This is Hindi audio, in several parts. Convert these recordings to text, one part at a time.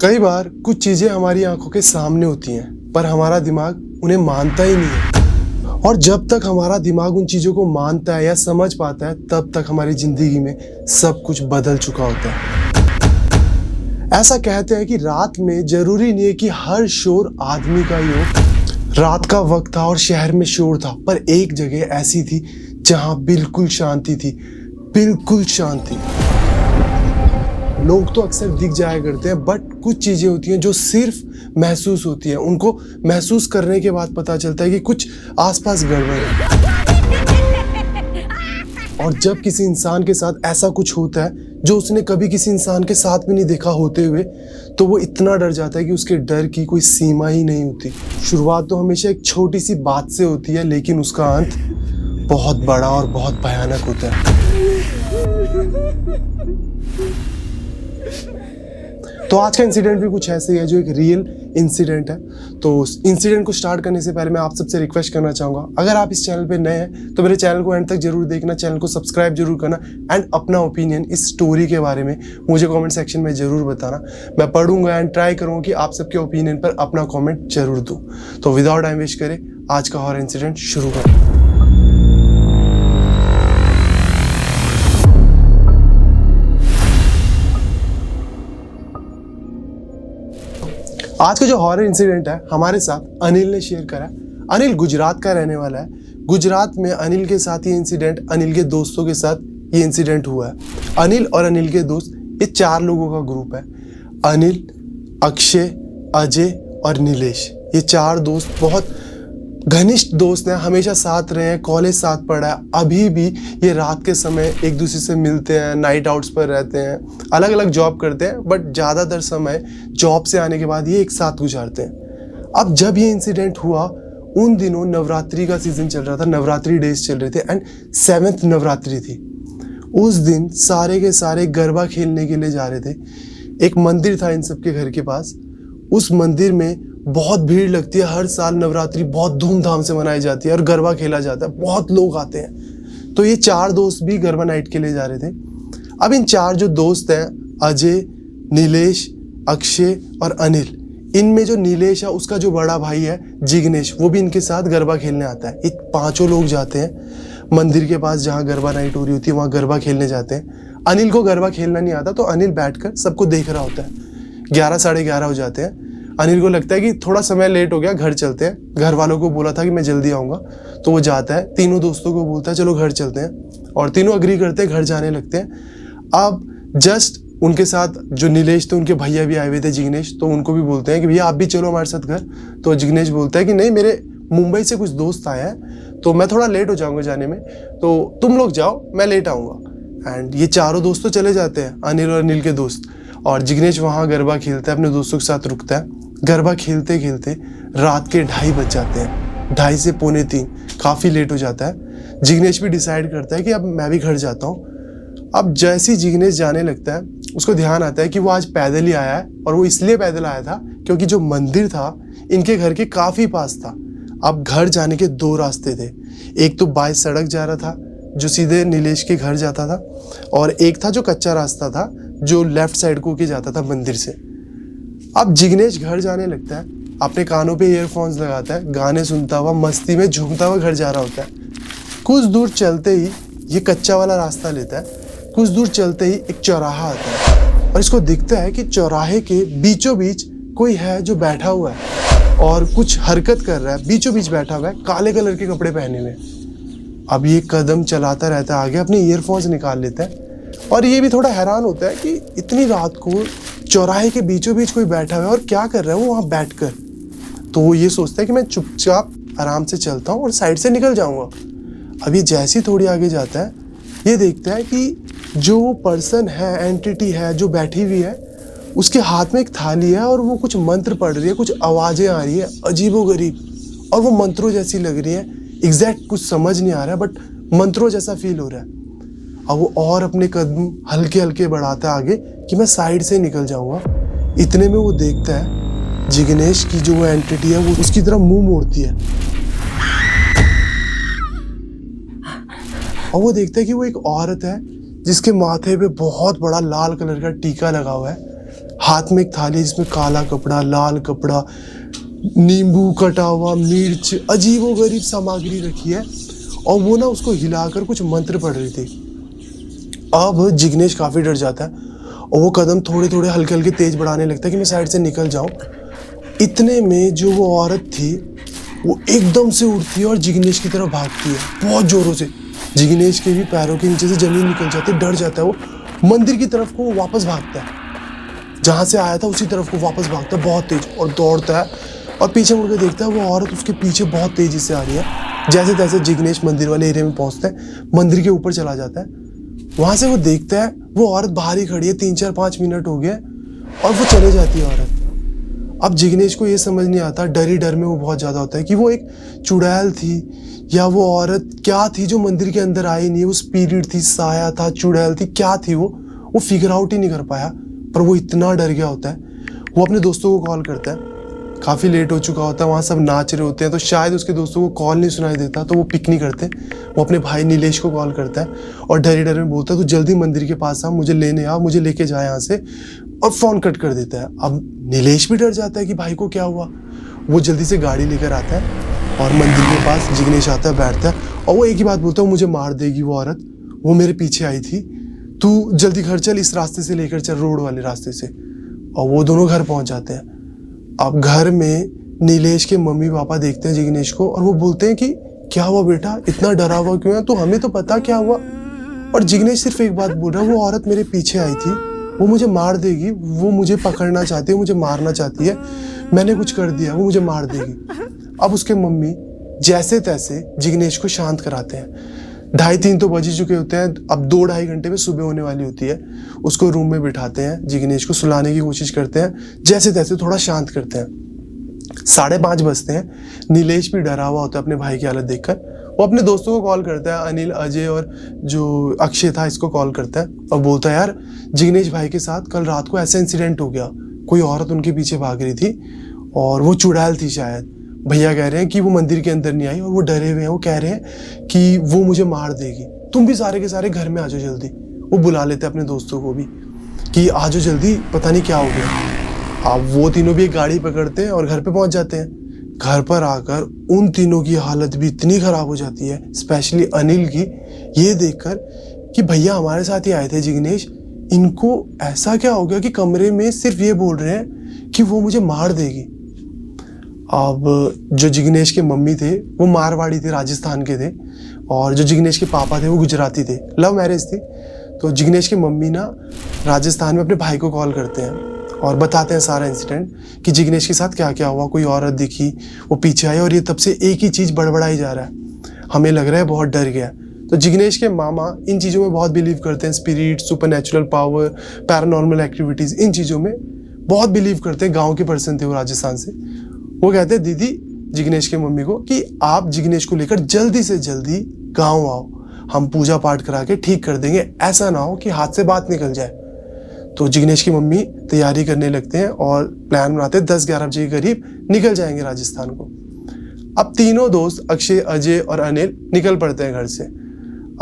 कई बार कुछ चीजें हमारी आंखों के सामने होती हैं पर हमारा दिमाग उन्हें मानता ही नहीं है। और जब तक हमारा दिमाग उन चीजों को मानता है या समझ पाता है तब तक हमारी जिंदगी में सब कुछ बदल चुका होता है। ऐसा कहते हैं कि रात में जरूरी नहीं है कि हर शोर आदमी का ही हो। रात का वक्त था और शहर में शोर था, पर एक जगह ऐसी थी जहां बिल्कुल शांति थी, बिल्कुल शांति। लोग तो अक्सर दिख जाया करते हैं, बट कुछ चीजें होती हैं जो सिर्फ महसूस होती हैं। उनको महसूस करने के बाद पता चलता है कि कुछ आसपास गड़बड़ है। और जब किसी इंसान के साथ ऐसा कुछ होता है जो उसने कभी किसी इंसान के साथ भी नहीं देखा होते हुए, तो वो इतना डर जाता है कि उसके डर की कोई सीमा ही नहीं होती। शुरुआत तो हमेशा एक छोटी सी बात से होती है, लेकिन उसका अंत बहुत बड़ा और बहुत भयानक होता है। तो आज का इंसिडेंट भी कुछ ऐसे ही है, जो एक रियल इंसिडेंट है। तो इंसिडेंट को स्टार्ट करने से पहले मैं आप सबसे रिक्वेस्ट करना चाहूँगा, अगर आप इस चैनल पे नए हैं तो मेरे चैनल को एंड तक जरूर देखना, चैनल को सब्सक्राइब जरूर करना एंड अपना ओपिनियन इस स्टोरी के बारे में मुझे कमेंट सेक्शन में जरूर बताना। मैं पढ़ूंगा एंड ट्राई करूँगा कि आप सबके ओपिनियन पर अपना कॉमेंट जरूर दूँ। तो विदाउट टाइम वेस्ट करें आज का हॉरर इंसिडेंट शुरू करें। आज का जो हॉरर इंसिडेंट है हमारे साथ अनिल ने शेयर करा। अनिल गुजरात का रहने वाला है। गुजरात में अनिल के साथ ये इंसिडेंट, अनिल के दोस्तों के साथ ये इंसिडेंट हुआ है। अनिल और अनिल के दोस्त, ये 4 लोगों का ग्रुप है। अनिल, अक्षय, अजय और नीलेश, ये 4 दोस्त बहुत घनिष्ठ दोस्त हैं, हमेशा साथ रहे हैं, कॉलेज साथ पढ़ा है। अभी भी ये रात के समय एक दूसरे से मिलते हैं, नाइट आउट्स पर रहते हैं, अलग अलग जॉब करते हैं, बट ज़्यादातर समय जॉब से आने के बाद ये एक साथ गुजारते हैं। अब जब ये इंसिडेंट हुआ उन दिनों नवरात्रि का सीजन चल रहा था, नवरात्रि डेज चल रहे थे एंड 7th नवरात्रि थी। उस दिन सारे के सारे गरबा खेलने के लिए जा रहे थे। एक मंदिर था इन सबके घर के पास। उस मंदिर में बहुत भीड़ लगती है, हर साल नवरात्रि बहुत धूमधाम से मनाई जाती है और गरबा खेला जाता है, बहुत लोग आते हैं। तो ये 4 दोस्त भी गरबा नाइट के लिए जा रहे थे। अब इन 4 जो दोस्त हैं, अजय, नीलेश, अक्षय और अनिल, इनमें जो नीलेश है उसका जो बड़ा भाई है जिग्नेश, वो भी इनके साथ गरबा खेलने आता है। ये 5 लोग जाते हैं मंदिर के पास जहाँ गरबा नाइट हो रही होती है, वहाँ गरबा खेलने जाते हैं। अनिल को गरबा खेलना नहीं आता, तो अनिल बैठकर सबको देख रहा होता है। 11 साढ़े 11 हो जाते हैं। अनिल को लगता है कि थोड़ा समय लेट हो गया, घर चलते हैं। घर वालों को बोला था कि मैं जल्दी आऊँगा, तो वो जाता है। तीनों दोस्तों को बोलता है चलो घर चलते हैं, और तीनों अग्री करते हैं, घर जाने लगते हैं। अब जस्ट उनके साथ जो नीलेश थे, उनके भैया भी आए हुए थे, जिग्नेश, तो उनको भी बोलते हैं कि भैया आप भी चलो हमारे साथ घर। तो जिग्नेश बोलता है कि नहीं, मेरे मुंबई से कुछ दोस्त आया है तो मैं थोड़ा लेट हो जाऊँगा जाने में, तो तुम लोग जाओ, मैं लेट आऊँगा। एंड ये 4 दोस्त तो चले जाते हैं, अनिल और अनिल के दोस्त, और जिग्नेश वहाँ गरबा खेलता है, अपने दोस्तों के साथ रुकता है। गरबा खेलते खेलते रात के 2:30 बज जाते हैं, 2:30 से 2:45, काफ़ी लेट हो जाता है। जिग्नेश भी डिसाइड करता है कि अब मैं भी घर जाता हूँ। अब जैसे ही जिग्नेश जाने लगता है, उसको ध्यान आता है कि वो आज पैदल ही आया है, और वो इसलिए पैदल आया था क्योंकि जो मंदिर था इनके घर के काफ़ी पास था। अब घर जाने के 2 रास्ते थे। एक तो बाय सड़क जा रहा था जो सीधे नीलेश के घर जाता था, और एक था जो कच्चा रास्ता था जो लेफ्ट साइड को के जाता था मंदिर से। अब जिग्नेश घर जाने लगता है, अपने कानों पे ईयरफोन्स लगाता है, गाने सुनता हुआ मस्ती में झूमता हुआ घर जा रहा होता है। कुछ दूर चलते ही ये कच्चा वाला रास्ता लेता है। कुछ दूर चलते ही एक चौराहा आता है, और इसको दिखता है कि चौराहे के बीचों बीच कोई है जो बैठा हुआ है और कुछ हरकत कर रहा है। बीचों बीच बैठा हुआ है, काले कलर के कपड़े पहने हुए। अब ये कदम चलाता रहता है आगे, अपने ईयरफोन्स निकाल लेता है, और ये भी थोड़ा हैरान होता है कि इतनी रात को चौराहे के बीचों बीच कोई बैठा हुआ है और क्या कर रहा है वो वहाँ बैठकर। तो वो ये सोचता है कि मैं चुपचाप आराम से चलता हूँ और साइड से निकल जाऊँगा। अब ये जैसी थोड़ी आगे जाता है, ये देखता है कि जो पर्सन है, एंटिटी है जो बैठी हुई है, उसके हाथ में एक थाली है और वो कुछ मंत्र पढ़ रही है, कुछ आवाज़ें आ रही है अजीबोगरीब, और वो मंत्रों जैसी लग रही है। एग्जैक्ट कुछ समझ नहीं आ रहा है, बट मंत्रों जैसा फील हो रहा है। अब वो और अपने कदम हल्के हल्के बढ़ाता है आगे कि मैं साइड से निकल जाऊंगा। इतने में वो देखता है जिग्नेश की जो वो एंटिटी है वो उसकी तरफ मुंह मोड़ती है, और वो देखता है कि वो एक औरत है जिसके माथे पे बहुत बड़ा लाल कलर का टीका लगा हुआ है। हाथ में एक थाली है जिसमें काला कपड़ा, लाल कपड़ा, नींबू कटा हुआ, मिर्च, अजीबोगरीब सामग्री रखी है और वो ना उसको हिलाकर कुछ मंत्र पढ़ रही थी। अब जिग्नेश काफ़ी डर जाता है और वो कदम थोड़े थोड़े हल्के हल्के तेज बढ़ाने लगता है कि मैं साइड से निकल जाऊं। इतने में जो वो औरत थी वो एकदम से उठती है और जिग्नेश की तरफ भागती है बहुत जोरों से। जिग्नेश के भी पैरों के नीचे से जमीन निकल जाती है, डर जाता है वो। मंदिर की तरफ को वो वापस भागता है, जहाँ से आया था उसी तरफ को वापस भागता है बहुत तेज और दौड़ता है और पीछे मुड़ के देखता है वो औरत उसके पीछे बहुत तेजी से आ रही है। जैसे तैसे जिग्नेश मंदिर वाले एरिया में पहुंचता है, मंदिर के ऊपर चला जाता है। वहां से वो देखता है वो औरत बाहर ही खड़ी है, 3-4-5 मिनट हो गए और वो चले जाती है औरत। अब जिग्नेश को ये समझ नहीं आता, डर ही डर में वो बहुत ज़्यादा होता है कि वो एक चुड़ैल थी या वो औरत क्या थी जो मंदिर के अंदर आई नहीं। वो स्पिरिट थी, साया था, चुड़ैल थी, क्या थी वो फिगर आउट ही नहीं कर पाया। पर वो इतना डर गया होता है, वो अपने दोस्तों को कॉल करता है। काफ़ी लेट हो चुका होता है, वहाँ सब नाच रहे होते हैं, तो शायद उसके दोस्तों को कॉल नहीं सुनाई देता, तो वो पिक नहीं करते। वो अपने भाई नीलेश को कॉल करता है और डर डर में बोलता है तू जल्दी मंदिर के पास आ, मुझे लेने आ, मुझे लेके जा यहाँ से, और फ़ोन कट कर देता है। अब नीलेश भी डर जाता है कि भाई को क्या हुआ। वो जल्दी से गाड़ी लेकर आता है और मंदिर के पास जिग्नेश आता है, बैठता है और वो एक ही बात बोलता है, मुझे मार देगी वो औरत, वो मेरे पीछे आई थी, तू जल्दी घर चल, इस रास्ते से लेकर चल, रोड वाले रास्ते से। और वो दोनों घर पहुंच जाते हैं। अब घर में नीलेश के मम्मी पापा देखते हैं जिग्नेश को और वो बोलते हैं कि क्या हुआ बेटा, इतना डरा हुआ क्यों है, तो हमें तो पता क्या हुआ। और जिग्नेश सिर्फ एक बात बोल रहा है, वो औरत मेरे पीछे आई थी, वो मुझे मार देगी, वो मुझे पकड़ना चाहती है, मुझे मारना चाहती है, मैंने कुछ कर दिया, वो मुझे मार देगी। अब उसके मम्मी जैसे तैसे जिग्नेश को शांत कराते हैं। 2:30-3 तो बज ही चुके होते हैं, अब 2-2.5 घंटे में सुबह होने वाली होती है। उसको रूम में बिठाते हैं, जिग्नेश को सुलाने की कोशिश करते हैं, जैसे तैसे थोड़ा शांत करते हैं। 5:30 बजते हैं। नीलेश भी डरा हुआ होता है अपने भाई की हालत देखकर। वो अपने दोस्तों को कॉल करता है, अनिल, अजय और जो अक्षय था इसको कॉल करता है और बोलता है यार जिग्नेश भाई के साथ कल रात को ऐसा इंसिडेंट हो गया, कोई औरत उनके पीछे भाग रही थी और वो चुड़ैल थी शायद। भैया कह रहे हैं कि वो मंदिर के अंदर नहीं आई और वो डरे हुए हैं, वो कह रहे हैं कि वो मुझे मार देगी, तुम भी सारे के सारे घर में आ जाओ जल्दी। वो बुला लेते हैं अपने दोस्तों को भी कि आ जाओ जल्दी, पता नहीं क्या हो गया। अब वो तीनों भी एक गाड़ी पकड़ते हैं और घर पे पहुंच जाते हैं। घर पर आकर उन तीनों की हालत भी इतनी खराब हो जाती है, स्पेशली अनिल की, ये देखकर कि भैया हमारे साथ ही आए थे जिग्नेश, इनको ऐसा क्या हो गया कि कमरे में सिर्फ ये बोल रहे हैं कि वो मुझे मार देगी। अब जो जिग्नेश के मम्मी थे वो मारवाड़ी थे, राजस्थान के थे, और जो जिग्नेश के पापा थे वो गुजराती थे, लव मैरिज थी। तो जिग्नेश की मम्मी ना राजस्थान में अपने भाई को कॉल करते हैं और बताते हैं सारा इंसिडेंट कि जिग्नेश के साथ क्या क्या हुआ, कोई औरत दिखी, वो पीछे आई और ये तब से एक ही चीज़ बड़बड़ाई जा रहा है, हमें लग रहा है बहुत डर गया। तो जिग्नेश के मामा इन चीज़ों में बहुत बिलीव करते हैं, spirit, supernatural power, paranormal activities, इन चीज़ों में बहुत बिलीव करते हैं। गाँव के पर्सन थे वो, राजस्थान से। वो कहते हैं दीदी जिग्नेश के मम्मी को कि आप जिग्नेश को लेकर जल्दी से जल्दी गांव आओ, हम पूजा पाठ करा के ठीक कर देंगे, ऐसा ना हो कि हाथ से बात निकल जाए। तो जिग्नेश की मम्मी तैयारी करने लगते हैं और प्लान बनाते हैं 10-11 बजे के करीब निकल जाएंगे राजस्थान को। अब तीनों दोस्त अक्षय, अजय और अनिल निकल पड़ते हैं घर से।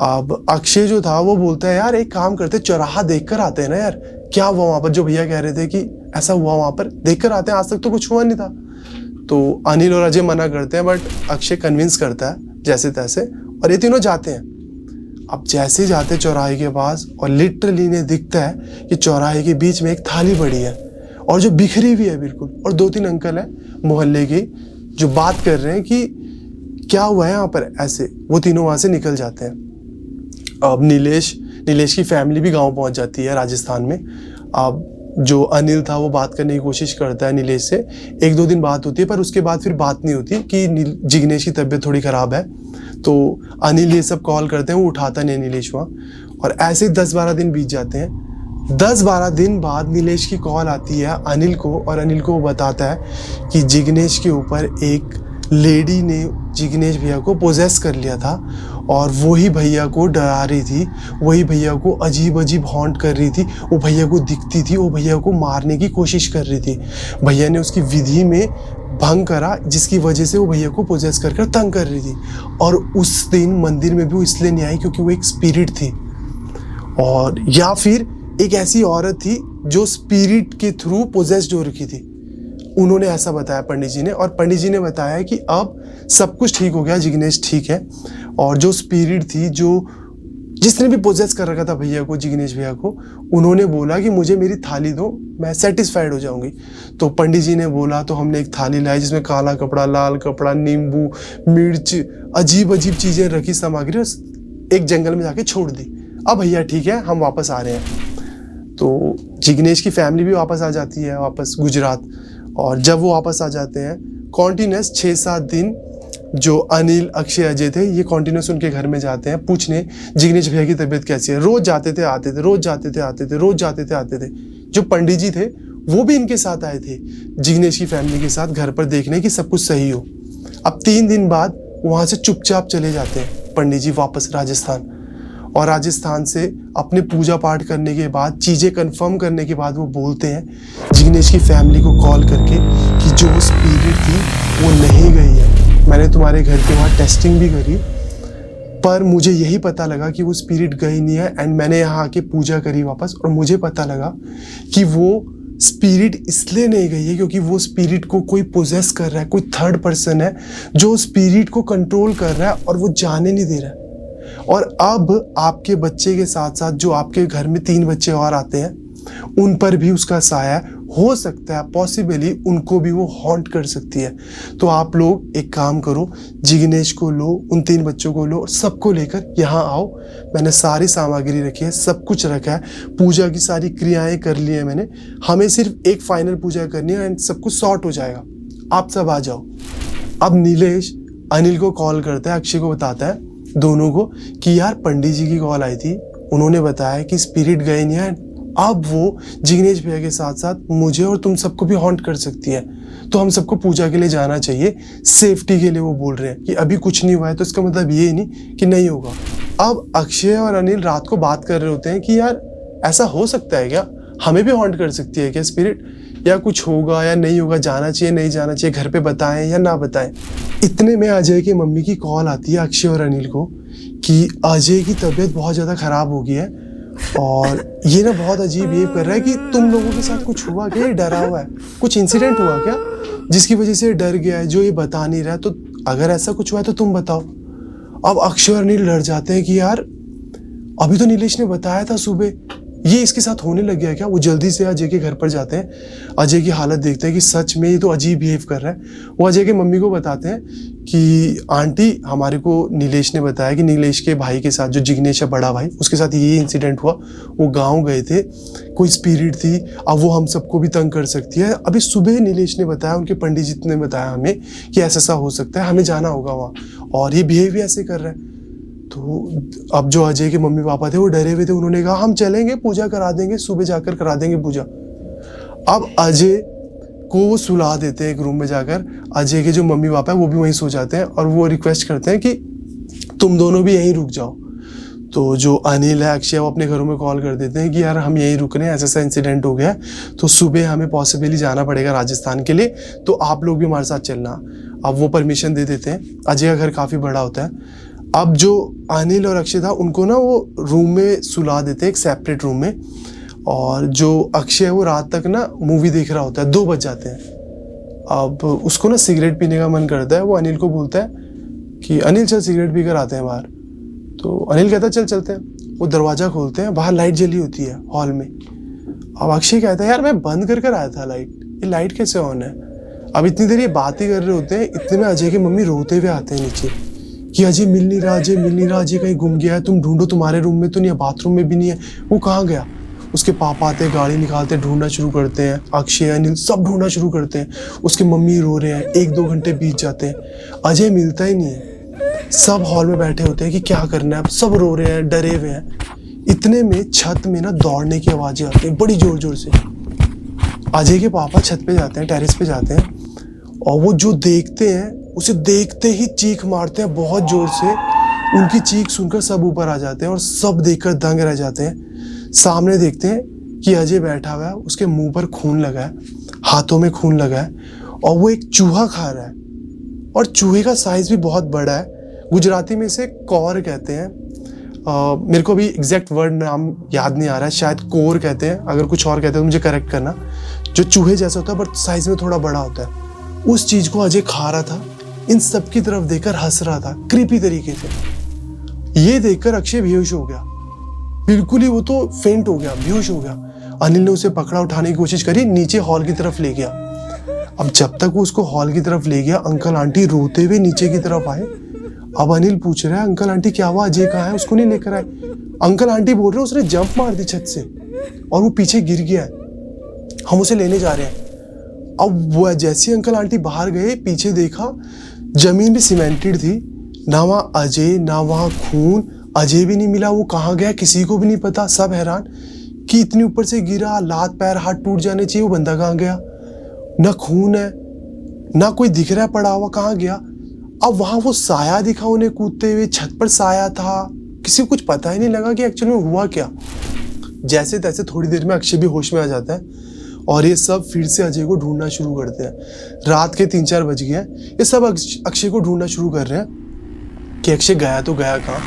अब अक्षय जो था वो बोलता है यार एक काम करते, चौराहा देख कर आते हैं ना यार, क्या हुआ वहाँ पर, जो भैया कह रहे थे कि ऐसा हुआ वहाँ पर, देख कर आते हैं, आज तक तो कुछ हुआ नहीं था। तो अनिल और अजय मना करते हैं बट अक्षय कन्विंस करता है जैसे तैसे और ये तीनों जाते हैं। अब जैसे ही जाते हैं चौराहे के पास और लिटरली इन्हें दिखता है कि चौराहे के बीच में एक थाली पड़ी है और जो बिखरी हुई है बिल्कुल, और 2-3 अंकल हैं मोहल्ले के जो बात कर रहे हैं कि क्या हुआ है यहाँ पर, ऐसे। वो तीनों वहाँ से निकल जाते हैं। अब नीलेश की फैमिली भी गाँव पहुँच जाती है राजस्थान में। अब जो अनिल था वो बात करने की कोशिश करता है नीलेश से, 1-2 दिन बात होती है पर उसके बाद फिर बात नहीं होती कि जिग्नेश की तबीयत थोड़ी ख़राब है। तो अनिल ये सब कॉल करते हैं, वो उठाता नहीं नीलेश वहाँ, और ऐसे ही 10-12 दिन बीत जाते हैं। 10-12 दिन बाद नीलेश की कॉल आती है अनिल को और अनिल को वो बताता है कि जिग्नेश के ऊपर एक लेडी ने जिग्नेश भैया को पोजेस कर लिया था और वही भैया को डरा रही थी, वही भैया को अजीब अजीब हॉन्ट कर रही थी, वो भैया को दिखती थी, वो भैया को मारने की कोशिश कर रही थी। भैया ने उसकी विधि में भंग करा जिसकी वजह से वो भैया को पोजेस कर तंग कर रही थी। और उस दिन मंदिर में भी वो इसलिए नहीं आई क्योंकि वो एक स्पिरिट थी, और या फिर एक ऐसी औरत थी जो स्पिरिट के थ्रू पोजेस्ड हो रखी थी। उन्होंने ऐसा बताया पंडित जी ने, और पंडित जी ने बताया कि अब सब कुछ ठीक हो गया, जिग्नेश ठीक है। और जो स्पिरिट थी, जो जिसने भी पोजेस कर रखा था भैया को, जिग्नेश भैया को, उन्होंने बोला कि मुझे मेरी थाली दो, मैं सेटिस्फाइड हो जाऊंगी। तो पंडित जी ने बोला, तो हमने एक थाली लाई जिसमें काला कपड़ा, लाल कपड़ा, नींबू, मिर्च, अजीब अजीब चीजें रखी, सामग्री, और एक जंगल में जाके छोड़ दी। अब भैया ठीक है, हम वापस आ रहे हैं। तो जिग्नेश की फैमिली भी वापस आ जाती है, वापस गुजरात। और जब वो वापस आ जाते हैं, कॉन्टिन्यूस 6-7 दिन जो अनिल, अक्षय, अजय थे, ये कॉन्टिन्यूस उनके घर में जाते हैं पूछने जिग्नेश भैया की तबीयत कैसी है। रोज जाते थे, आते थे, रोज जाते थे, आते थे, रोज जाते थे, आते थे। जो पंडित जी थे वो भी इनके साथ आए थे, जिग्नेश की फैमिली के साथ, घर पर देखने की सब कुछ सही हो। अब 3 दिन बाद वहां से चुपचाप चले जाते हैं पंडित जी वापस राजस्थान। और राजस्थान से अपने पूजा पाठ करने के बाद, चीज़ें कंफर्म करने के बाद, वो बोलते हैं जिग्नेश की फैमिली को कॉल करके कि जो स्पिरिट थी वो नहीं गई है। मैंने तुम्हारे घर के वहाँ टेस्टिंग भी करी, पर मुझे यही पता लगा कि वो स्पिरिट गई नहीं है। एंड मैंने यहाँ आके पूजा करी वापस, और मुझे पता लगा कि वो स्पिरिट इसलिए नहीं गई है क्योंकि वो स्पिरिट को कोई पोजेस कर रहा है, कोई थर्ड पर्सन है जो स्पिरिट को कंट्रोल कर रहा है और वो जाने नहीं दे रहा है। और अब आपके बच्चे के साथ साथ जो आपके घर में 3 बच्चे और आते हैं, उन पर भी उसका साया हो सकता है, पॉसिबली उनको भी वो हॉन्ट कर सकती है। तो आप लोग एक काम करो, जिग्नेश को लो, उन 3 बच्चों को लो, और सबको लेकर यहाँ आओ। मैंने सारी सामग्री रखी है, सब कुछ रखा है, पूजा की सारी क्रियाएं कर ली है मैंने। हमें सिर्फ एक फाइनल पूजा करनी है एंड सब कुछ सॉर्ट हो जाएगा। आप सब आ जाओ। अब नीलेश अनिल को कॉल करता है, अक्षय को बताता है, दोनों को, कि यार पंडित जी की कॉल आई थी, उन्होंने बताया कि स्पिरिट गए नहीं है, अब वो जिग्नेश भैया के साथ साथ मुझे और तुम सबको भी हॉन्ट कर सकती है, तो हम सबको पूजा के लिए जाना चाहिए, सेफ्टी के लिए। वो बोल रहे हैं कि अभी कुछ नहीं हुआ है, तो इसका मतलब ये नहीं कि नहीं होगा। अब अक्षय और अनिल रात को बात कर रहे होते हैं कि यार ऐसा हो सकता है क्या, हमें भी हॉन्ट कर सकती है क्या स्पिरिट, या कुछ होगा या नहीं होगा, जाना चाहिए नहीं जाना चाहिए, घर पे बताएं या ना बताएं। इतने में अजय की मम्मी की कॉल आती है अक्षय और अनिल को कि अजय की तबीयत बहुत ज़्यादा ख़राब हो गई है और ये ना बहुत अजीब बिहेव कर रहा है, कि तुम लोगों के साथ कुछ हुआ क्या, ये डरा हुआ है, कुछ इंसिडेंट हुआ क्या जिसकी वजह से डर गया है, जो ये बता नहीं रहा है। तो अगर ऐसा कुछ हुआ है तो तुम बताओ। अब अक्षय और अनिल डर जाते हैं कि यार अभी तो नीलेश ने बताया था सुबह, ये इसके साथ होने लग गया क्या। वो जल्दी से अजय के घर पर जाते हैं, अजय की हालत देखते हैं कि सच में ये तो अजीब बिहेव कर रहा है। वो अजय के मम्मी को बताते हैं कि आंटी, हमारे को नीलेश ने बताया कि नीलेश के भाई के साथ, जो जिग्नेश है बड़ा भाई, उसके साथ ये इंसिडेंट हुआ। वो गांव गए थे, कोई स्पिरिट थी, अब वो हम सबको भी तंग कर सकती है। अभी सुबह नीलेश ने बताया, उनके पंडित जी ने बताया हमें कि ऐसा हो सकता है, हमें जाना होगा वहाँ, और ये बिहेव भी ऐसे कर रहा है। तो अब जो अजय के मम्मी पापा थे वो डरे हुए थे, उन्होंने कहा हम चलेंगे, पूजा करा देंगे, सुबह जाकर करा देंगे पूजा। अब अजय को वो सुला देते हैं एक रूम में जाकर, अजय के जो मम्मी पापा है वो भी वहीं सो जाते हैं, और वो रिक्वेस्ट करते हैं कि तुम दोनों भी यहीं रुक जाओ। तो जो अनिल है, अक्षय, वो अपने घरों में कॉल कर देते हैं कि यार हम यहीं रुक रहे हैं, ऐसा इंसिडेंट हो गया है, तो सुबह हमें पॉसिबली जाना पड़ेगा राजस्थान के लिए, तो आप लोग भी हमारे साथ चलना। अब वो परमिशन दे देते हैं। अजय का घर काफ़ी बड़ा होता है। अब जो अनिल और अक्षय था, उनको ना वो रूम में सुला देते हैं, एक सेपरेट रूम में, और जो अक्षय है वो रात तक ना मूवी देख रहा होता है, 2 बज जाते हैं। अब उसको ना सिगरेट पीने का मन करता है, वो अनिल को बोलता है कि अनिल चल सिगरेट पी कर आते हैं बाहर। तो अनिल कहता है चल चलते हैं। वो दरवाज़ा खोलते हैं, बाहर लाइट जली होती है हॉल में। अब अक्षय कहता है यार मैं बंद कर आया था लाइट, ये लाइट कैसे ऑन है। अब इतनी देर ये बात ही कर रहे होते हैं, इतने में अजय की मम्मी रोते हुए आते हैं नीचे कि अजय मिल नहीं रहा, अजय मिल नहीं रहा, अजय कहीं घूम गया है, तुम ढूंढो, तुम्हारे रूम में तो नहीं है, बाथरूम में भी नहीं है, वो कहाँ गया। उसके पापा आते हैं, गाड़ी निकालते, ढूंढना शुरू करते हैं, अक्षय अनिल सब ढूंढना शुरू करते हैं। उसके मम्मी रो रहे हैं, 1-2 घंटे बीत जाते हैं, अजय मिलता ही नहीं है। सब हॉल में बैठे होते हैं कि क्या करना है, अब सब रो रहे हैं, डरे हुए हैं। इतने में छत में ना दौड़ने की आवाज़ें आती हैं बड़ी जोर जोर से। अजय के पापा छत पे जाते हैं, टेरेस पे जाते हैं, और वो जो देखते हैं उसे देखते ही चीख मारते हैं बहुत जोर से। उनकी चीख सुनकर सब ऊपर आ जाते हैं और सब देखकर दंग रह जाते हैं। सामने देखते हैं कि अजय बैठा हुआ है, उसके मुंह पर खून लगा है, हाथों में खून लगा है, और वो एक चूहा खा रहा है, और चूहे का साइज भी बहुत बड़ा है। गुजराती में इसे कौर कहते हैं। मेरे को अभी एग्जैक्ट वर्ड नाम याद नहीं आ रहा है, शायद कोर कहते हैं, अगर कुछ और कहते हैं तो मुझे करेक्ट करना, जो चूहे जैसा होता है बट साइज में थोड़ा बड़ा होता है। उस चीज़ को अजय खा रहा था, इन सब की तरफ देखकर हंस रहा था क्रीपी तरीके से। ये देखकर अक्षय बेहोश हो गया, बिल्कुल ही वो तो फेंट हो गया, बेहोश हो गया। अनिल ने उसे पकड़ा, उठाने की कोशिश करी, नीचे हॉल की तरफ ले गया। अब जब तक वो उसको हॉल की तरफ ले गया, अंकल आंटी रोते हुए नीचे की तरफ आए। अब अनिल पूछ रहा है, अंकल आंटी क्या हुआ, अजय कहाँ है, उसको नहीं लेकर आए। अंकल आंटी बोल रहे हैं उसने जंप मार दी छत से और वो पीछे गिर गया है, हम उसे लेने जा रहे हैं। अब वो जैसे अंकल आंटी बाहर गए, पीछे देखा जमीन भी सीमेंटेड थी, ना वहाँ अजय ना वहाँ खून, अजय भी नहीं मिला, वो कहाँ गया किसी को भी नहीं पता। सब हैरान कि इतनी ऊपर से गिरा, लात पैर हाथ टूट जाने चाहिए, वो बंदा कहाँ गया, ना खून है ना कोई दिख रहा है पड़ा हुआ, कहाँ गया। अब वहां वो साया दिखा उन्हें कूदते हुए, छत पर साया था, किसी को कुछ पता ही नहीं लगा कि एक्चुअली में हुआ क्या। जैसे तैसे थोड़ी देर में अक्षय भी होश में आ जाता है और ये सब फिर से अजय को ढूंढना शुरू करते हैं। रात के 3-4 बज गए हैं, ये सब अक्षय को ढूंढना शुरू कर रहे हैं कि अक्षय गया तो गया कहाँ।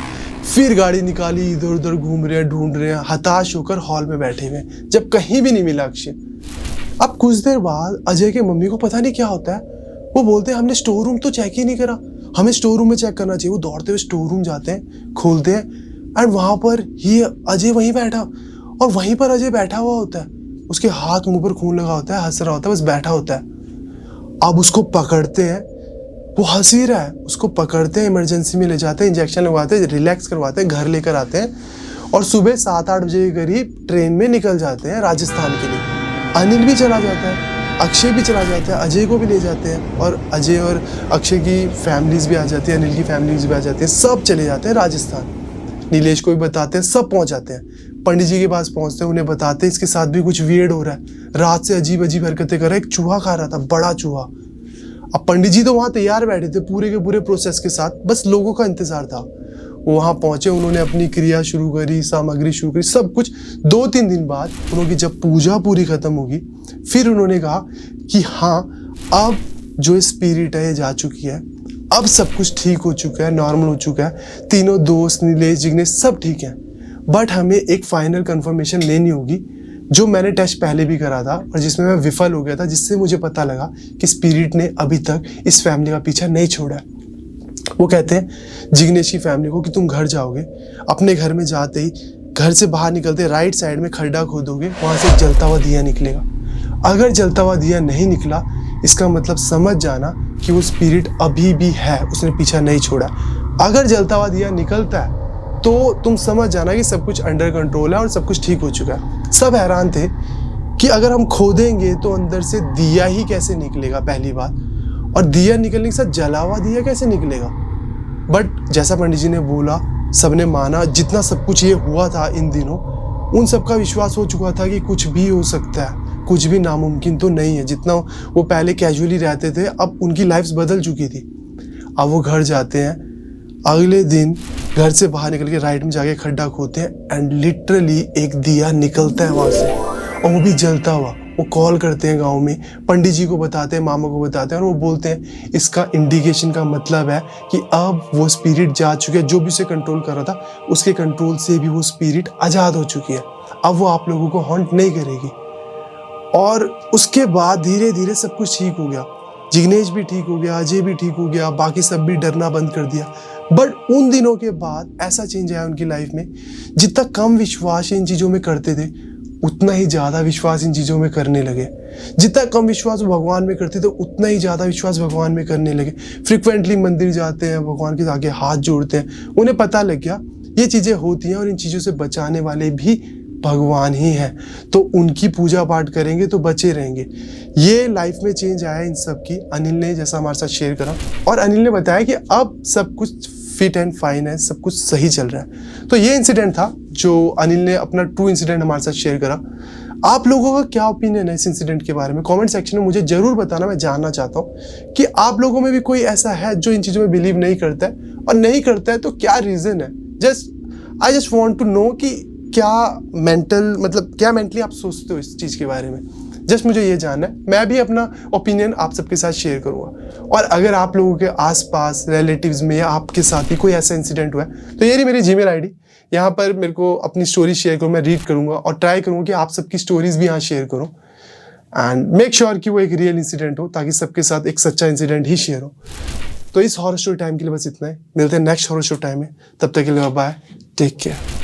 फिर गाड़ी निकाली, इधर उधर घूम रहे हैं, ढूंढ रहे हैं, हताश होकर हॉल में बैठे हुए, जब कहीं भी नहीं मिला अक्षय। अब कुछ देर बाद अजय के मम्मी को पता नहीं क्या होता है, वो बोलते हैं हमने स्टोर रूम तो चेक ही नहीं करा, हमें स्टोर रूम में चेक करना चाहिए। वो दौड़ते हुए स्टोर रूम जाते हैं, खोलते हैं एंड वहां पर ही अजय वहीं बैठा, और वहीं पर अजय बैठा हुआ होता है, उसके हाथ मुंह पर खून लगा होता है, हंस रहा होता है, बस बैठा होता है। अब उसको पकड़ते हैं, वो हंस ही रहा है, उसको पकड़ते हैं, इमरजेंसी में ले जाते हैं, इंजेक्शन लगवाते हैं, रिलैक्स करवाते हैं, घर लेकर आते हैं और सुबह 7-8 बजे के करीब ट्रेन में निकल जाते हैं राजस्थान के लिए। अनिल भी चला जाता है, अक्षय भी चला जाता है, अजय को भी ले जाते हैं और अजय और अक्षय की फैमिलीज भी आ जाती है, अनिल की फैमिलीज भी आ जाती है, सब चले जाते हैं राजस्थान। नीलेश को भी बताते हैं, सब पहुंच जाते हैं। पंडित जी के पास पहुंचते हैं, उन्हें बताते हैं इसके साथ भी कुछ वियर्ड हो रहा है, रात से अजीब अजीब हरकतें कर रहा है, एक चूहा खा रहा था, बड़ा चूहा। अब पंडित जी तो वहां तैयार बैठे थे पूरे के पूरे प्रोसेस के साथ, बस लोगों का इंतजार था। वो वहां पहुंचे, उन्होंने अपनी क्रिया शुरू करी, सामग्री शुरू करी, सब कुछ। 2-3 दिन बाद उन्होंने जब पूजा पूरी खत्म होगी, फिर उन्होंने कहा कि हाँ अब जो स्पिरिट है ये जा चुकी है, अब सब कुछ ठीक हो चुका है, नॉर्मल हो चुका है, तीनों दोस्त नीलेश जिग्नेश सब ठीक है, बट हमें एक फाइनल कंफर्मेशन लेनी होगी, जो मैंने टेस्ट पहले भी करा था और जिसमें मैं विफल हो गया था, जिससे मुझे पता लगा कि स्पिरिट ने अभी तक इस फैमिली का पीछा नहीं छोड़ा है। वो कहते हैं जिग्नेश की फैमिली को कि तुम घर जाओगे, अपने घर में जाते ही घर से बाहर निकलते राइट साइड में खड्डा खोदोगे, वहां से एक जलता हुआ दिया निकलेगा। अगर जलता हुआ दिया नहीं निकला, इसका मतलब समझ जाना कि वो स्पिरिट अभी भी है, उसने पीछा नहीं छोड़ा। अगर जलता हुआ दिया निकलता है तो तुम समझ जाना कि सब कुछ अंडर कंट्रोल है और सब कुछ ठीक हो चुका है। सब हैरान थे कि अगर हम खोदेंगे तो अंदर से दिया ही कैसे निकलेगा, पहली बात, और दिया निकलने के साथ जला हुआ दिया कैसे निकलेगा। बट जैसा पंडित जी ने बोला, सबने माना, जितना सब कुछ ये हुआ था इन दिनों, उन सबका विश्वास हो चुका था कि कुछ भी हो सकता है, कुछ भी नामुमकिन तो नहीं है। जितना वो पहले कैजुअली रहते थे, अब उनकी लाइफ्स बदल चुकी थी। अब वो घर जाते हैं, अगले दिन घर से बाहर निकल के राइट में जाके खड्डा खोदते हैं एंड लिटरली एक दिया निकलता है वहां से, और वो भी जलता हुआ। वो कॉल करते हैं गांव में, पंडित जी को बताते हैं, मामा को बताते हैं, और वो बोलते हैं इसका इंडिकेशन का मतलब है कि अब वो स्पिरिट जा चुकी है, जो भी उसे कंट्रोल कर रहा था उसके कंट्रोल से भी वो स्पिरिट आज़ाद हो चुकी है, अब वो आप लोगों को हॉन्ट नहीं करेगी। और उसके बाद धीरे धीरे सब कुछ ठीक हो गया, जिग्नेश भी ठीक हो गया, अजय भी ठीक हो गया, बाकी सब भी डरना बंद कर दिया। बट उन दिनों के बाद ऐसा चेंज आया उनकी लाइफ में, जितना कम विश्वास इन चीज़ों में करते थे, उतना ही ज़्यादा विश्वास इन चीज़ों में करने लगे। जितना कम विश्वास भगवान में करते थे, उतना ही ज़्यादा विश्वास भगवान में करने लगे। फ्रिक्वेंटली मंदिर जाते हैं, भगवान के आगे हाथ जोड़ते हैं। उन्हें पता लग गया ये चीज़ें होती हैं और इन चीज़ों से बचाने वाले भी भगवान ही हैं, तो उनकी पूजा पाठ करेंगे तो बचे रहेंगे। ये लाइफ में चेंज आया इन सब की। अनिल ने जैसा हमारे साथ शेयर करा, और अनिल ने बताया कि अब सब कुछ फिट एंड फाइन है, सब कुछ सही चल रहा है। तो ये इंसिडेंट था जो अनिल ने अपना ट्रू इंसिडेंट हमारे साथ शेयर करा। आप लोगों का क्या ओपिनियन है इस इंसिडेंट के बारे में? कमेंट सेक्शन में मुझे जरूर बताना, मैं जानना चाहता हूँ कि आप लोगों में भी कोई ऐसा है जो इन चीज़ों में बिलीव नहीं करता है, और नहीं करता है तो क्या रीज़न है। I just want to know कि क्या मेंटली आप सोचते हो इस चीज़ के बारे में। जस्ट मुझे ये जानना है, मैं भी अपना ओपिनियन आप सबके साथ शेयर करूँगा। और अगर आप लोगों के आसपास रिलेटिव्स में या आपके साथ ही कोई ऐसा इंसिडेंट हुआ है तो ये रही मेरी जीमेल आईडी, यहाँ पर मेरे को अपनी स्टोरी शेयर करो, मैं रीड करूँगा और ट्राई करूँगा कि आप सबकी स्टोरीज भी यहाँ शेयर करूँ एंड मेक श्योर कि वो एक रियल इंसिडेंट हो, ताकि सबके साथ एक सच्चा इंसिडेंट ही शेयर हो। तो इस हॉरर स्टोरी टाइम के लिए बस इतना है, मिलते हैं नेक्स्ट हॉरर स्टोरी टाइम में, तब तक के लिए बाय, टेक केयर।